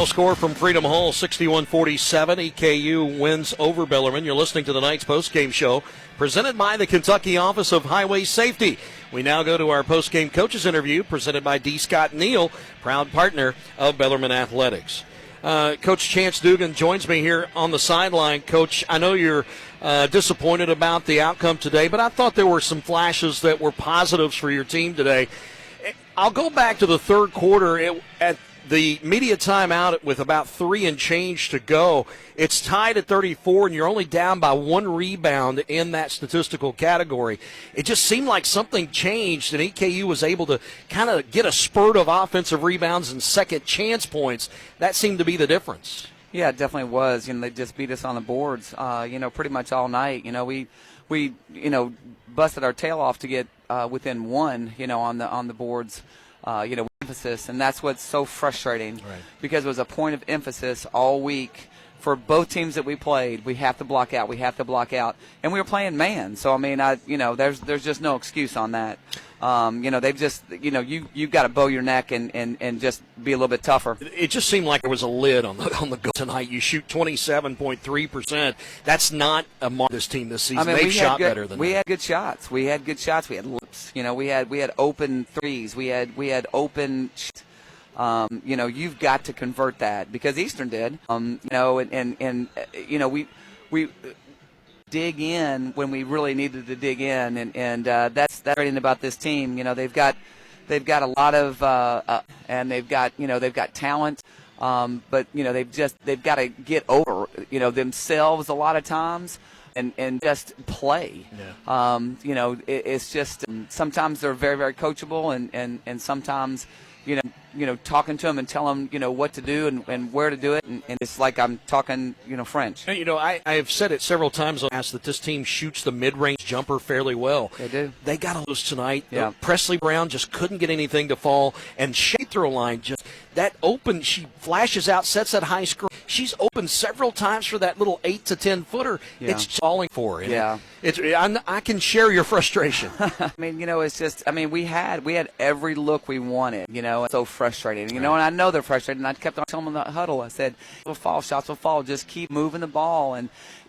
Score from Freedom Hall, 61-47. EKU wins over Bellarmine. You're listening to the Knights postgame show presented by the Kentucky Office of Highway Safety. We now go to our postgame coaches interview presented by D. Scott Neal, proud partner of Bellarmine Athletics. Coach Chance Dugan joins me here on the sideline. Coach, I know you're disappointed about the outcome today, but I thought there were some flashes that were positives for your team today. I'll go back to the third quarter at the media timeout with about 3 and change to go. It's tied at 34, and you're only down by 1 rebound in that statistical category. It just seemed like something changed, and EKU was able to kind of get a spurt of offensive rebounds and second chance points. That seemed to be the difference. Yeah, it definitely was. They just beat us on the boards, pretty much all night. We busted our tail off to get within 1, on the boards, emphasis, and that's what's so frustrating, right? Because it was a point of emphasis all week for both teams that we played. We have to block out, and we were playing man. So there's just no excuse on that. They've just, you've got to bow your neck and just be a little bit tougher. It just seemed like there was a lid on the goal tonight. You shoot 27.3%. That's not a mark this team this season. They've shot better than that. We had good shots. We had lips. We had open threes. We had open. You've got to convert that because Eastern did. We dig in when we really needed to dig in, and that's great about this team. They've got a lot of and they've got talent, but they've got to get over themselves a lot of times and just play. Yeah. It's just sometimes they're very, very coachable, and sometimes talking to them and tell them, what to do and where to do it. And it's like I'm talking, French. I have said it several times on that this team shoots the mid-range jumper fairly well. They do. They got a lose tonight. Yeah. Presley Brown just couldn't get anything to fall. And shade throw line, just that open, she flashes out, sets that high screen. She's opened several times for that little 8 to 10 footer. Yeah. It's falling for her. Yeah. I can share your frustration. It's just, we had every look we wanted, It's so frustrating, and I know they're frustrated, and I kept on telling them in the huddle. I said, shots will fall, just keep moving the ball,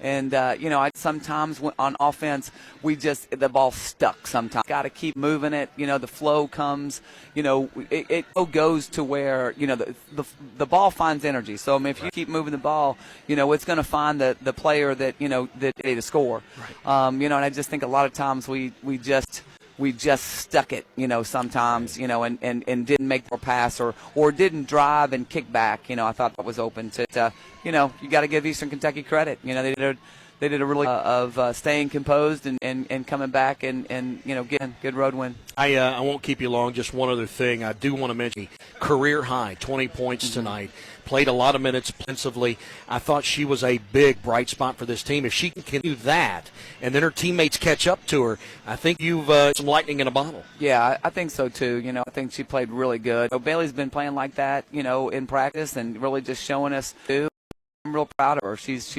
and I sometimes on offense, the ball stuck sometimes. Got to keep moving it, the flow comes, it goes to where, the ball finds energy. So, if you keep moving the ball, it's going to find the player that to score. Right. And I just think a lot of times we just stuck it, sometimes, and didn't make the pass or didn't drive and kick back. I thought that was open to you got to give Eastern Kentucky credit. They did a really of staying composed and coming back and getting good road win. I won't keep you long. Just one other thing. I do want to mention career high, 20 points tonight. Played a lot of minutes offensively. I thought she was a big bright spot for this team. If she can do that and then her teammates catch up to her, I think you've some lightning in a bottle. Yeah, I think so too. I think she played really good. Bailey's been playing like that, in practice and really just showing us too. I'm real proud of her. She's